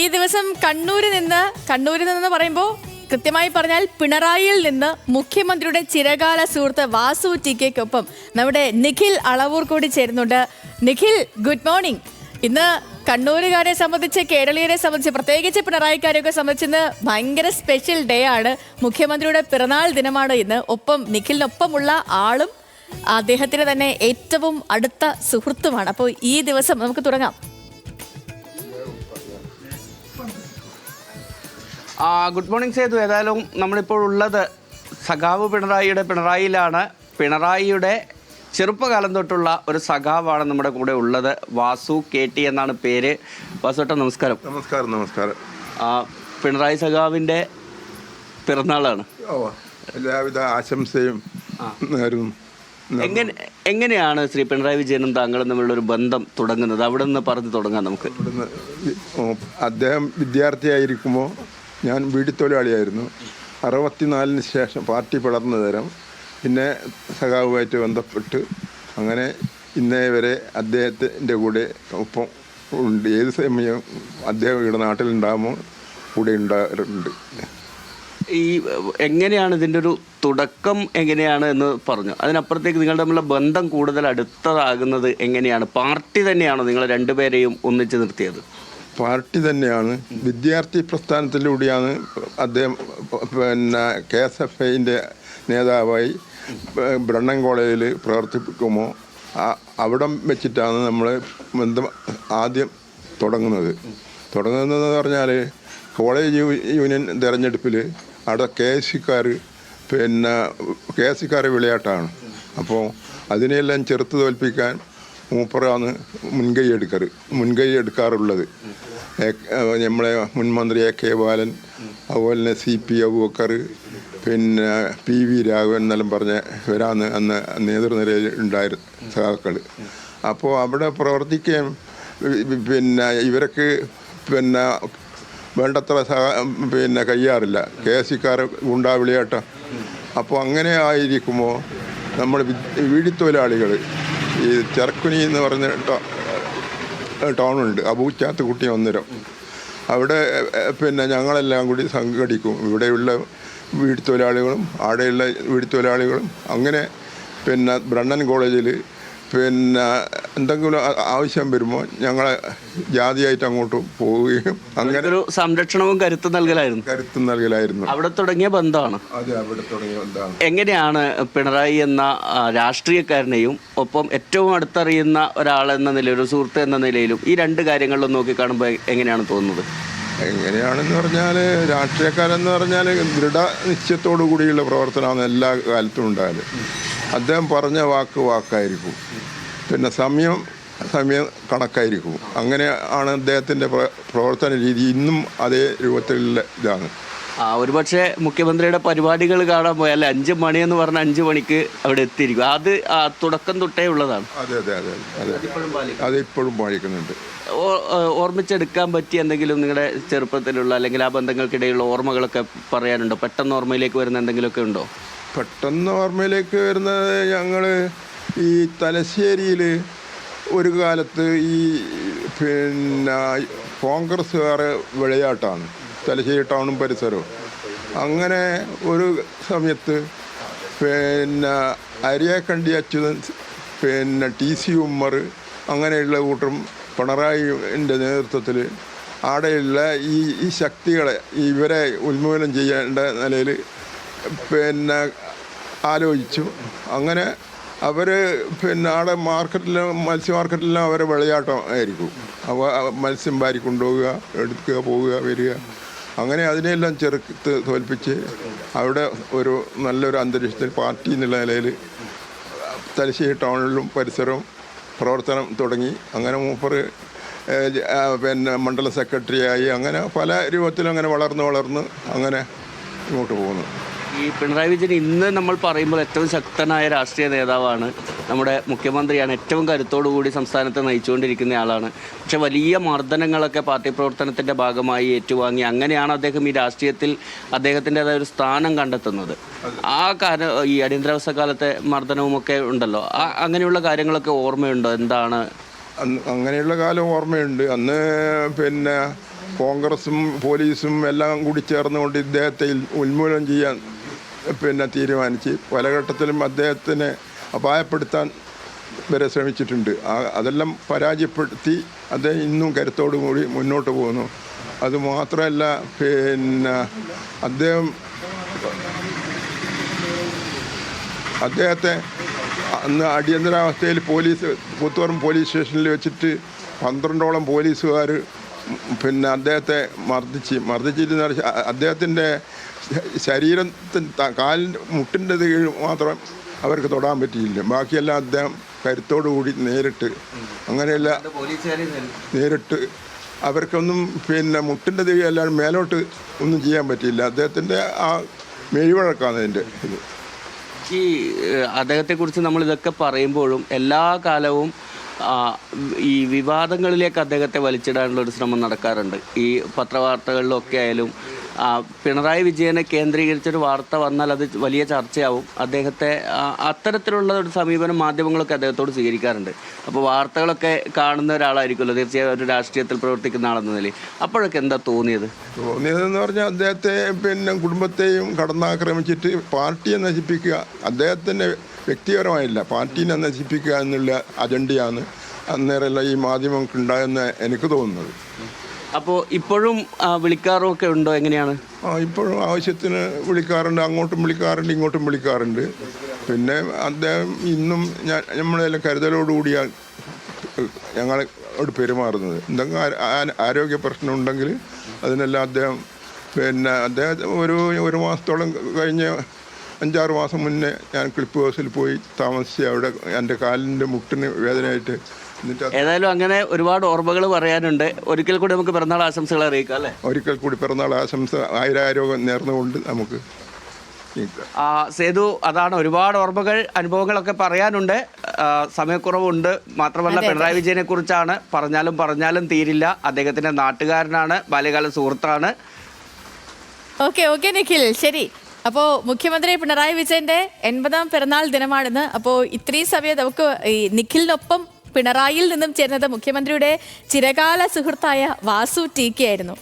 ഈ ദിവസം കണ്ണൂരിൽ നിന്ന് പറയുമ്പോൾ കൃത്യമായി പറഞ്ഞാൽ പിണറായിയിൽ നിന്ന് മുഖ്യമന്ത്രിയുടെ ചിരകാല സുഹൃത്ത് വാസു ടിക്കൊപ്പം നമ്മുടെ നിഖിൽ അളവൂർ കൂടി ചേരുന്നുണ്ട്. Nikhil, good morning. ഇന്ന് കണ്ണൂരുകാരെ സംബന്ധിച്ച്, കേരളീയരെ സംബന്ധിച്ച്, പ്രത്യേകിച്ച് പിണറായിക്കാരെയൊക്കെ സംബന്ധിച്ച് ഭയങ്കര സ്പെഷ്യൽ ഡേ ആണ്. മുഖ്യമന്ത്രിയുടെ പിറന്നാൾ ദിനമാണ് ഇന്ന്. ഒപ്പം നിഖിലിനൊപ്പമുള്ള ആളും അദ്ദേഹത്തിന് തന്നെ ഏറ്റവും അടുത്ത സുഹൃത്തുമാണ്. അപ്പോൾ ഈ ദിവസം നമുക്ക് തുടങ്ങാം. Good morning Sethu. ഏതായാലും നമ്മളിപ്പോൾ ഉള്ളത് സഖാവ് പിണറായിയിലാണ്. പിണറായിയുടെ ചെറുപ്പകാലം തൊട്ടുള്ള ഒരു സഖാവാണ് നമ്മുടെ കൂടെ ഉള്ളത്. വാസു KT എന്നാണ് പേര്. വാസുട്ട, നമസ്കാരം. നമസ്കാരം. പിണറായി സഖാവിൻ്റെ പിറന്നാളാണ്. എല്ലാവിധ ആശംസയും നേരുന്നു. എങ്ങനെയാണ് ശ്രീ പിണറായി വിജയനും താങ്കളും തമ്മിലുള്ള ഒരു ബന്ധം തുടങ്ങുന്നത്? അവിടെ നിന്ന് പറഞ്ഞു തുടങ്ങാം നമുക്ക്. അദ്ദേഹം വിദ്യാർത്ഥിയായിരിക്കുമ്പോൾ ഞാൻ വീടിത്തൊഴിലാളിയായിരുന്നു. 64-ന് ശേഷം പാർട്ടി പിളർന്ന തരം പിന്നെ സഖാവുമായിട്ട് ബന്ധപ്പെട്ട് അങ്ങനെ ഇന്നേ വരെ അദ്ദേഹത്തിൻ്റെ കൂടെ ഒപ്പം ഉണ്ട്. ഏത് സമയം അദ്ദേഹം ഇവിടെ നാട്ടിലുണ്ടാകുമ്പോൾ കൂടെ ഉണ്ടാകാറുണ്ട്. ഈ എങ്ങനെയാണ് ഇതിൻ്റെ ഒരു തുടക്കം എങ്ങനെയാണ് എന്ന് പറഞ്ഞു. അതിനപ്പുറത്തേക്ക് നിങ്ങൾ തമ്മിലുള്ള ബന്ധം കൂടുതൽ അടുത്തതാകുന്നത് എങ്ങനെയാണ്? പാർട്ടി തന്നെയാണോ നിങ്ങൾ രണ്ടുപേരെയും ഒന്നിച്ച് നിർത്തിയത്? പാർട്ടി തന്നെയാണ്. വിദ്യാർത്ഥി പ്രസ്ഥാനത്തിലൂടെയാണ് അദ്ദേഹം പിന്നെ KSFIൻ്റെ നേതാവായി ബ്രണ്ണൻ കോളേജിൽ പ്രവർത്തിക്കുമ്പോൾ അവിടം വെച്ചിട്ടാണ് നമ്മൾ ബന്ധം ആദ്യം തുടങ്ങുന്നതെന്ന് പറഞ്ഞാൽ കോളേജ് യൂണിയൻ തിരഞ്ഞെടുപ്പിൽ അവിടെ KSCക്കാർ വിളയാട്ടാണ്. അപ്പോൾ അതിനെല്ലാം ചെറുത്ത് തോൽപ്പിക്കാൻ മൂപ്പറാണ് മുൻകൈ എടുക്കാറുള്ളത്. നമ്മളെ മുൻമന്ത്രി AK ബാലൻ, അതുപോലെ തന്നെ CP അബൂബക്കർ, പിന്നെ PV രാഘവൻ എന്നെല്ലാം പറഞ്ഞ ഇവരാണ് അന്ന് നേതൃനിരയിൽ ഉണ്ടായിരുന്ന സഖാക്കൾ. അപ്പോൾ അവിടെ പ്രവർത്തിക്കാൻ പിന്നെ ഇവർക്ക് പിന്നെ വേണ്ടത്ര കഴിയാറില്ല. KSCക്കാർ ഗുണ്ടാവിളിയാട്ട. അപ്പോൾ അങ്ങനെ ആയിരിക്കുമ്പോൾ നമ്മൾ വീടിത്തൊഴിലാളികൾ ഈ ചെറുക്കുനി എന്ന് പറഞ്ഞ ടൗണുണ്ട്, അബൂച്ചാത്ത് കുട്ടി മന്ദിരം. അവിടെ പിന്നെ ഞങ്ങളെല്ലാം കൂടി സംഘടിക്കും. ഇവിടെയുള്ള വീടിത്തൊഴിലാളികളും അവിടെയുള്ള വീടിത്തൊഴിലാളികളും അങ്ങനെ പിന്നെ ബ്രണ്ണൻ കോളേജിൽ പിന്നെ എന്തെങ്കിലും ആവശ്യം വരുമ്പോൾ ഞങ്ങളെ ജാതിയായിട്ട് അങ്ങോട്ട് പോവുകയും അങ്ങനെ ഒരു സംരക്ഷണവും കരുത്ത് നൽകലായിരുന്നു. അവിടെ തുടങ്ങിയ ബന്ധമാണ്. അതെ, അവിടെ തുടങ്ങിയ ബന്ധമാണ്. എങ്ങനെയാണ് പിണറായി എന്ന രാഷ്ട്രീയക്കാരനെയും ഒപ്പം ഏറ്റവും അടുത്തറിയുന്ന ഒരാളെന്ന നിലയിൽ, ഒരു സുഹൃത്ത് എന്ന നിലയിലും ഈ രണ്ട് കാര്യങ്ങളിലും നോക്കിക്കാണുമ്പോൾ എങ്ങനെയാണ് തോന്നുന്നത്? എങ്ങനെയാണെന്ന് പറഞ്ഞാൽ രാഷ്ട്രീയക്കാരെന്ന് പറഞ്ഞാൽ ദൃഢനിശ്ചയത്തോടു കൂടിയുള്ള പ്രവർത്തനമാണ് എല്ലാ കാലത്തും ഉണ്ടായത്. അദ്ദേഹം പറഞ്ഞ വാക്കായിരിക്കും, പിന്നെ സമയം കണക്കായിരിക്കും. അങ്ങനെ ആണ് അദ്ദേഹത്തിൻ്റെ പ്രവർത്തന രീതി. ഇന്നും അതേ രൂപത്തിലുള്ള ഇതാണ്. ഒരുപക്ഷെ മുഖ്യമന്ത്രിയുടെ പരിപാടികൾ കാണാൻ പോയാൽ 5 മണി എന്ന് പറഞ്ഞാൽ 5 മണിക്ക് അവിടെ എത്തിയിരിക്കും. അത് തുടക്കം തൊട്ടേ ഉള്ളതാണ്. അത് ഇപ്പോഴും പാലിക്കുന്നുണ്ട്. ഓർമ്മിച്ചെടുക്കാൻ പറ്റിയ എന്തെങ്കിലും നിങ്ങളുടെ ചെറുപ്പത്തിലുള്ള അല്ലെങ്കിൽ ആ ബന്ധങ്ങൾക്കിടയിലുള്ള ഓർമ്മകളൊക്കെ പറയാനുണ്ടോ? പെട്ടെന്ന് ഓർമ്മയിലേക്ക് വരുന്ന എന്തെങ്കിലുമൊക്കെ ഉണ്ടോ? പെട്ടെന്ന് ഓർമ്മയിലേക്ക് വരുന്നത്, ഞങ്ങൾ ഈ തലശ്ശേരിയിൽ ഒരു കാലത്ത് ഈ പിന്നെ കോൺഗ്രസ്സുകാർ വിളയാട്ടാണ്, തലശ്ശേരി ടൗണും പരിസരവും. അങ്ങനെ ഒരു സമയത്ത് പിന്നെ അരിയാക്കണ്ടി അച്യുതൻ, പിന്നെ TC ഉമ്മർ, അങ്ങനെയുള്ള കൂട്ടം പിണറായിൻ്റെ നേതൃത്വത്തിൽ ആടെയുള്ള ഈ ശക്തികളെ ഇവരെ ഉന്മൂലനം ചെയ്യേണ്ട നിലയിൽ പിന്നെ ആലോചിച്ചു. അങ്ങനെ അവർ പിന്നെ ആടെ മത്സ്യ മാർക്കറ്റിലെല്ലാം അവരെ വിളയാട്ടം ആയിരിക്കും. മത്സ്യം വാരി കൊണ്ടുപോവുക, എടുക്കുക, പോവുക, വരിക. അങ്ങനെ അതിനെല്ലാം ചെറുത്ത് തോൽപ്പിച്ച് അവിടെ ഒരു നല്ലൊരു അന്തരീക്ഷത്തിൽ പാർട്ടി എന്നുള്ള നിലയിൽ തലശ്ശേരി ടൗണിലും പരിസരവും പ്രവർത്തനം തുടങ്ങി. അങ്ങനെ മൂപ്പർ പിന്നെ മണ്ഡലം സെക്രട്ടറിയായി. അങ്ങനെ പല രൂപത്തിലും അങ്ങനെ വളർന്ന് അങ്ങനെ ഇങ്ങോട്ട് പോകുന്നു. ഈ പിണറായി വിജയൻ ഇന്ന് നമ്മൾ പറയുമ്പോൾ ഏറ്റവും ശക്തനായ രാഷ്ട്രീയ നേതാവാണ്, നമ്മുടെ മുഖ്യമന്ത്രിയാണ്, ഏറ്റവും കരുത്തോടുകൂടി സംസ്ഥാനത്തെ നയിച്ചുകൊണ്ടിരിക്കുന്ന ആളാണ്. പക്ഷെ വലിയ മർദ്ദനങ്ങളൊക്കെ പാർട്ടി പ്രവർത്തനത്തിൻ്റെ ഭാഗമായി ഏറ്റുവാങ്ങി അങ്ങനെയാണ് അദ്ദേഹം ഈ രാഷ്ട്രീയത്തിൽ അദ്ദേഹത്തിൻ്റെതായ ഒരു സ്ഥാനം കണ്ടെത്തുന്നത്. ആ ഈ അടിയന്തരാവസ്ഥ കാലത്തെ മർദ്ദനവുമൊക്കെ ഉണ്ടല്ലോ, അങ്ങനെയുള്ള കാര്യങ്ങളൊക്കെ ഓർമ്മയുണ്ടോ? എന്താണ് അങ്ങനെയുള്ള കാലം ഓർമ്മയുണ്ട്. അന്ന് പിന്നെ കോൺഗ്രസും പോലീസും എല്ലാം കൂടി ചേർന്നുകൊണ്ട് ഇദ്ദേഹത്തെ ഉന്മൂലനം ചെയ്യാൻ തീരുമാനിച്ച് പല ഘട്ടത്തിലും അദ്ദേഹത്തിനെ അപായപ്പെടുത്താൻ വരെ ശ്രമിച്ചിട്ടുണ്ട്. അതെല്ലാം പരാജയപ്പെടുത്തി അദ്ദേഹം ഇന്നും കരുത്തോടു കൂടി മുന്നോട്ട് പോകുന്നു. അതുമാത്രമല്ല അദ്ദേഹത്തെ അന്ന് അടിയന്തരാവസ്ഥയിൽ കൂത്തുപറമ്പ് പോലീസ് സ്റ്റേഷനിൽ വെച്ചിട്ട് 12ഓളം പോലീസുകാർ അദ്ദേഹത്തെ മർദ്ദിച്ചിരുന്ന അദ്ദേഹത്തിൻ്റെ ശരീരത്തിൻ്റെ കാലിൻ്റെ മുട്ടിൻ്റെ കീഴ് മാത്രം അവർക്ക് തൊടാൻ പറ്റിയില്ല. ബാക്കിയെല്ലാം അദ്ദേഹം കരുത്തോടു കൂടി അങ്ങനെയല്ല നേരിട്ട് അവർക്കൊന്നും മുട്ടിൻ്റെ കീഴ് അല്ലാതെ മേലോട്ട് ഒന്നും ചെയ്യാൻ പറ്റിയില്ല. അദ്ദേഹത്തിൻ്റെ ആ മെഴിവഴക്കാണ് അതിൻ്റെ ഇത്. ഈ അദ്ദേഹത്തെക്കുറിച്ച് നമ്മളിതൊക്കെ പറയുമ്പോഴും എല്ലാ കാലവും ഈ വിവാദങ്ങളിലേക്ക് അദ്ദേഹത്തെ വലിച്ചിടാനുള്ള ഒരു ശ്രമം നടക്കാറുണ്ട്. ഈ പത്രവാർത്തകളിലൊക്കെ ആയാലും പിണറായി വിജയനെ കേന്ദ്രീകരിച്ചൊരു വാർത്ത വന്നാൽ അത് വലിയ ചർച്ചയാവും. അദ്ദേഹത്തെ അത്തരത്തിലുള്ള ഒരു സമീപനം മാധ്യമങ്ങളൊക്കെ അദ്ദേഹത്തോട് സ്വീകരിക്കാറുണ്ട്. അപ്പോൾ വാർത്തകളൊക്കെ കാണുന്ന ഒരാളായിരിക്കുമല്ലോ തീർച്ചയായും ഒരു രാഷ്ട്രീയത്തിൽ പ്രവർത്തിക്കുന്ന ആളെന്ന നിലയിൽ. അപ്പോഴൊക്കെ എന്താ തോന്നിയതെന്ന് പറഞ്ഞാൽ അദ്ദേഹത്തെ കുടുംബത്തെയും കടന്നാക്രമിച്ചിട്ട് പാർട്ടിയെ നശിപ്പിക്കുക, അദ്ദേഹത്തിൻ്റെ വ്യക്തിപരമായില്ല പാർട്ടീനെ നശിപ്പിക്കുക എന്നുള്ള അജണ്ടയാണ് അന്നേരമല്ല ഈ മാധ്യമങ്ങൾക്ക് ഉണ്ടായെന്ന് എനിക്ക് തോന്നുന്നത്. അപ്പോൾ ഇപ്പോഴും വിളിക്കാറൊക്കെ ഉണ്ടോ? എങ്ങനെയാണ്? ഇപ്പോഴും ആവശ്യത്തിന് വിളിക്കാറുണ്ട്, അങ്ങോട്ടും വിളിക്കാറുണ്ട്, ഇങ്ങോട്ടും വിളിക്കാറുണ്ട്. അദ്ദേഹം ഇന്നും നമ്മളെല്ലാം കരുതലോടുകൂടിയാണ് ഞങ്ങളോട് പെരുമാറുന്നത്. എന്തെങ്കിലും ആരോഗ്യ പ്രശ്നം ഉണ്ടെങ്കിൽ അതിനെല്ലാം അദ്ദേഹം അദ്ദേഹം ഒരു മാസത്തോളം കഴിഞ്ഞ് 5-6 മാസം മുന്നേ ഞാൻ ക്ലിപ്പ് ഹൗസിൽ പോയി താമസിച്ച് അവിടെ എൻ്റെ കാലിൻ്റെ മുട്ടിന് വേദനയായിട്ട്. ഏതായാലും അങ്ങനെ ഒരുപാട് ഓർമ്മകൾ പറയാനുണ്ട്. ഒരിക്കൽ കൂടി നമുക്ക് പിറന്നാൾ ആശംസകൾ അറിയിക്കാം അല്ലേ? ഒരിക്കൽ കൂടി പിറന്നാൾ ആശംസ ആയുരാരോഗ്യം നേർന്നുകൊണ്ട് നമുക്ക് സേതു, അതാണ് ഒരുപാട് ഓർമ്മകൾ അനുഭവങ്ങളൊക്കെ പറയാനുണ്ട്. സമയക്കുറവുണ്ട്. മാത്രമല്ല പിണറായി വിജയനെ കുറിച്ചാണ് പറഞ്ഞാലും തീരില്ല. അദ്ദേഹത്തിൻ്റെ നാട്ടുകാരനാണ്, ബാല്യകാല സുഹൃത്താണ്. ഓക്കെ നിഖിൽ, ശരി. അപ്പോൾ മുഖ്യമന്ത്രി പിണറായി വിജയന്റെ 80ാം പിറന്നാൾ ദിനമാണെന്ന്. അപ്പോൾ ഇത്രയും സമയം നമുക്ക് ഈ നിഖിലിനൊപ്പം പിണറായിയിൽ നിന്നും ചേർന്നത് മുഖ്യമന്ത്രിയുടെ ചിരകാല സുഹൃത്തായ വാസു ടി കെ ആയിരുന്നു.